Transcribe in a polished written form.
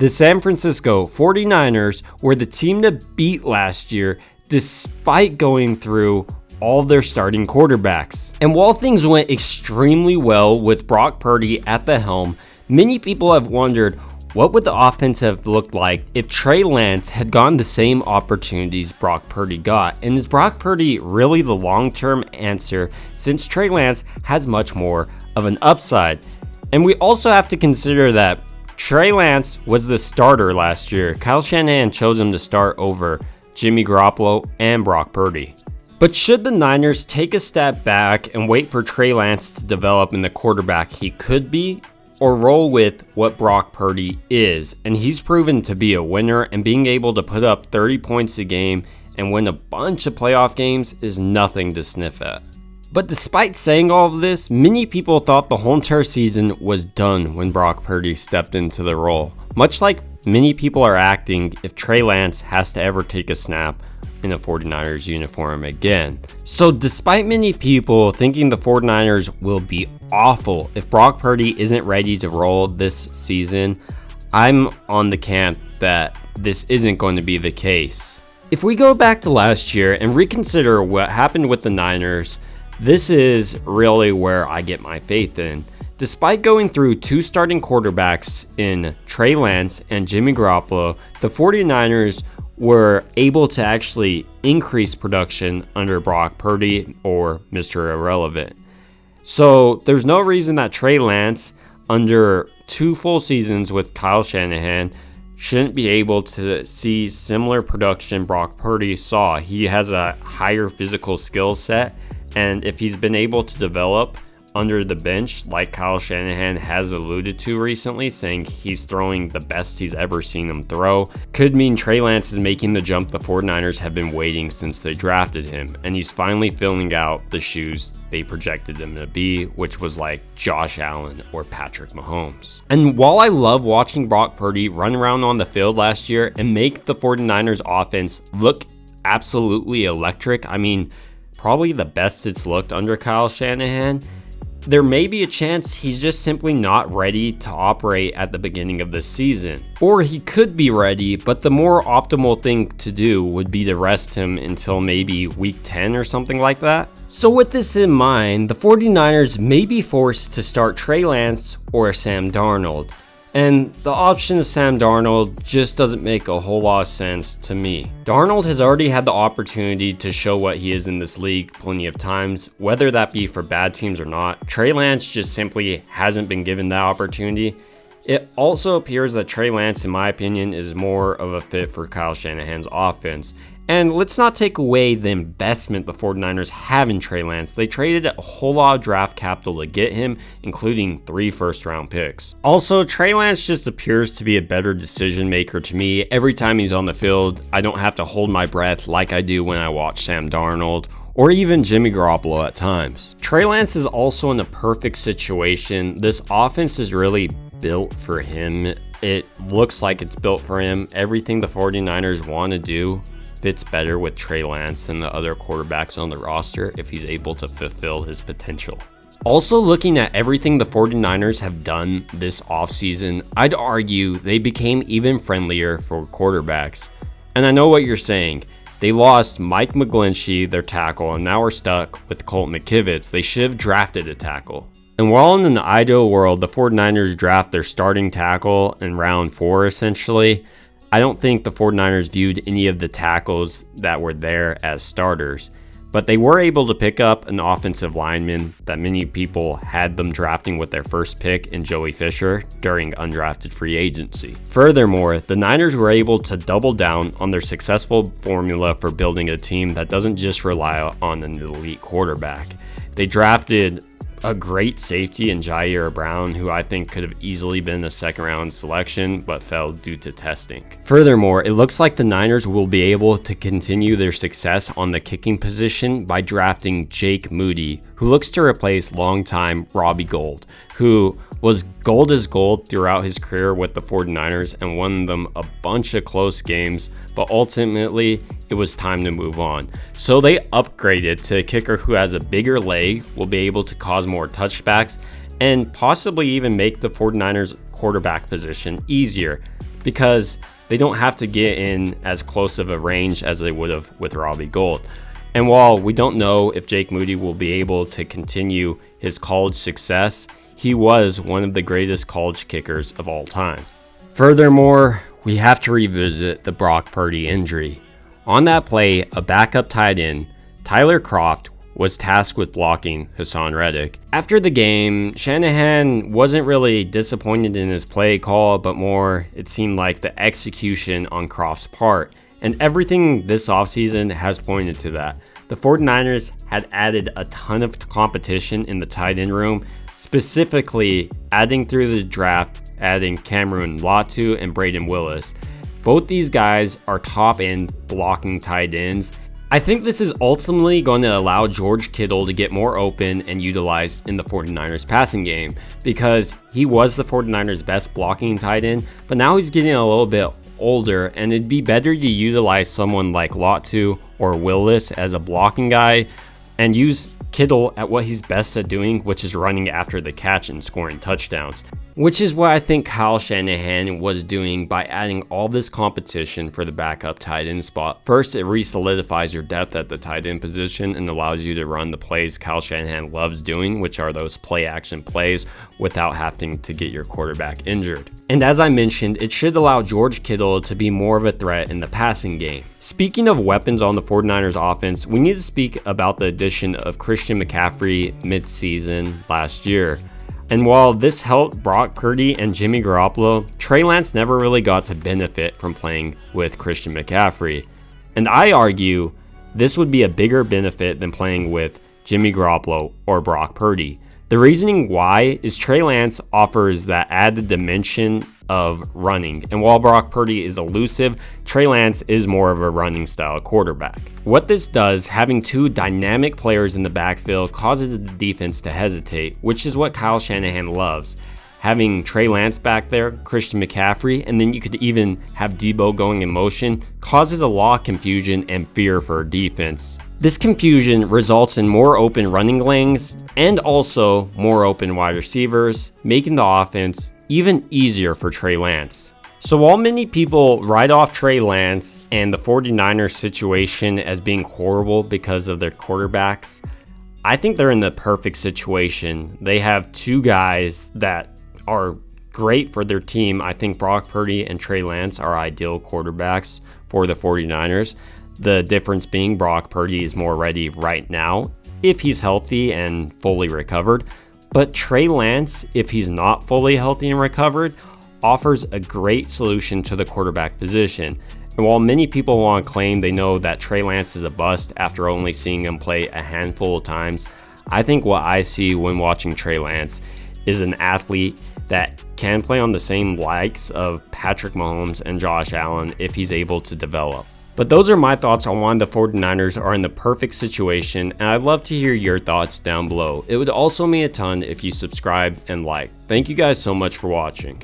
The San Francisco 49ers were the team to beat last year despite going through all their starting quarterbacks. And while things went extremely well with Brock Purdy at the helm, many people have wondered what would the offense have looked like if Trey Lance had gotten the same opportunities Brock Purdy got. And is Brock Purdy really the long-term answer, since Trey Lance has much more of an upside? And we also have to consider that Trey Lance was the starter last year. Kyle Shanahan chose him to start over Jimmy Garoppolo and Brock Purdy. But should the Niners take a step back and wait for Trey Lance to develop in the quarterback he could be, or roll with what Brock Purdy is? And he's proven to be a winner, and being able to put up 30 points a game and win a bunch of playoff games is nothing to sniff at. But despite saying all of this, many people thought the whole entire season was done when Brock Purdy stepped into the role, much like many people are acting if Trey Lance has to ever take a snap in a 49ers uniform again. So despite many people thinking the 49ers will be awful if Brock Purdy isn't ready to roll this season, I'm on the camp that this isn't going to be the case. If we go back to last year and reconsider what happened with the Niners, this is really where I get my faith in. Despite going through two starting quarterbacks in Trey Lance and Jimmy Garoppolo, the 49ers were able to actually increase production under Brock Purdy, or Mr. Irrelevant. So there's no reason that Trey Lance, under 2 full seasons with Kyle Shanahan, shouldn't be able to see similar production Brock Purdy saw. He has a higher physical skill set, and if he's been able to develop under the bench, like Kyle Shanahan has alluded to recently, saying he's throwing the best he's ever seen him throw, could mean Trey Lance is making the jump the 49ers have been waiting since they drafted him, and he's finally filling out the shoes they projected him to be, which was like Josh Allen or Patrick Mahomes. And while I love watching Brock Purdy run around on the field last year and make the 49ers offense look absolutely electric, I mean, probably the best it's looked under Kyle Shanahan, there may be a chance he's just simply not ready to operate at the beginning of the season. Or he could be ready, but the more optimal thing to do would be to rest him until maybe week 10 or something like that. So with this in mind, the 49ers may be forced to start Trey Lance or Sam Darnold. And the option of Sam Darnold just doesn't make a whole lot of sense to me. Darnold has already had the opportunity to show what he is in this league plenty of times, whether that be for bad teams or not. Trey Lance just simply hasn't been given that opportunity. It also appears that Trey Lance, in my opinion, is more of a fit for Kyle Shanahan's offense. And let's not take away the investment the 49ers have in Trey Lance. They traded a whole lot of draft capital to get him, including 3 first-round picks. Also, Trey Lance just appears to be a better decision maker to me. Every time he's on the field, I don't have to hold my breath like I do when I watch Sam Darnold or even Jimmy Garoppolo at times. Trey Lance is also in a perfect situation. This offense is really built for him. It looks like it's built for him. Everything the 49ers want to do fits better with Trey Lance than the other quarterbacks on the roster if he's able to fulfill his potential. Also, looking at everything the 49ers have done this offseason, I'd argue they became even friendlier for quarterbacks. And I know what you're saying. They lost Mike McGlinchey, their tackle, and now we're stuck with Colt McKivitz. They should have drafted a tackle. And while in an ideal world, the 49ers draft their starting tackle in round 4 essentially, I don't think the 49ers viewed any of the tackles that were there as starters, but they were able to pick up an offensive lineman that many people had them drafting with their first pick in Joey Fisher during undrafted free agency. Furthermore, the Niners were able to double down on their successful formula for building a team that doesn't just rely on an elite quarterback. They drafted a great safety in Jair Brown, who I think could have easily been a 2nd-round selection, but fell due to testing. Furthermore, it looks like the Niners will be able to continue their success on the kicking position by drafting Jake Moody, who looks to replace longtime Robbie Gould, who was gold as gold throughout his career with the 49ers and won them a bunch of close games, but ultimately it was time to move on. So they upgraded to a kicker who has a bigger leg, will be able to cause more touchbacks, and possibly even make the 49ers quarterback position easier. because they don't have to get in as close of a range as they would have with Robbie Gould. And while we don't know if Jake Moody will be able to continue his college success, he was one of the greatest college kickers of all time. Furthermore, we have to revisit the Brock Purdy injury. On that play, a backup tight end, Tyler Kroft, was tasked with blocking Hassan Reddick. After the game, Shanahan wasn't really disappointed in his play call, but more it seemed like the execution on Kroft's part. And everything this offseason has pointed to that. The 49ers had added a ton of competition in the tight end room, specifically adding through the draft, adding Cameron Latu and Braden Willis. Both these guys are top end blocking tight ends. I think this is ultimately going to allow George Kittle to get more open and utilized in the 49ers passing game, because he was the 49ers best blocking tight end, but now he's getting a little bit older, and it'd be better to utilize someone like Latu or Willis as a blocking guy and use Kittle at what he's best at doing, which is running after the catch and scoring touchdowns. Which is what I think Kyle Shanahan was doing by adding all this competition for the backup tight end spot. First, it re-solidifies your depth at the tight end position and allows you to run the plays Kyle Shanahan loves doing, which are those play action plays, without having to get your quarterback injured. And as I mentioned, it should allow George Kittle to be more of a threat in the passing game. Speaking of weapons on the 49ers offense, we need to speak about the addition of Christian McCaffrey mid-season last year. And while this helped Brock Purdy and Jimmy Garoppolo, Trey Lance never really got to benefit from playing with Christian McCaffrey. And I argue this would be a bigger benefit than playing with Jimmy Garoppolo or Brock Purdy. The reasoning why is Trey Lance offers that added dimension of running, and while Brock Purdy is elusive, Trey Lance is more of a running style quarterback. What this does, having two dynamic players in the backfield, causes the defense to hesitate, which is what Kyle Shanahan loves. Having Trey Lance back there, Christian McCaffrey, and then you could even have Debo going in motion, causes a lot of confusion and fear for a defense. This confusion results in more open running lanes and also more open wide receivers, making the offense even easier for Trey Lance. So while many people write off Trey Lance and the 49ers situation as being horrible because of their quarterbacks, I think they're in the perfect situation. They have two guys that are great for their team. I think Brock Purdy and Trey Lance are ideal quarterbacks for the 49ers. The difference being Brock Purdy is more ready right now if he's healthy and fully recovered. But Trey Lance, if he's not fully healthy and recovered, offers a great solution to the quarterback position. And while many people want to claim they know that Trey Lance is a bust after only seeing him play a handful of times, I think what I see when watching Trey Lance is an athlete that can play on the same likes of Patrick Mahomes and Josh Allen if he's able to develop. But those are my thoughts on why the 49ers are in the perfect situation, and I'd love to hear your thoughts down below. It would also mean a ton if you subscribe and like. Thank you guys so much for watching.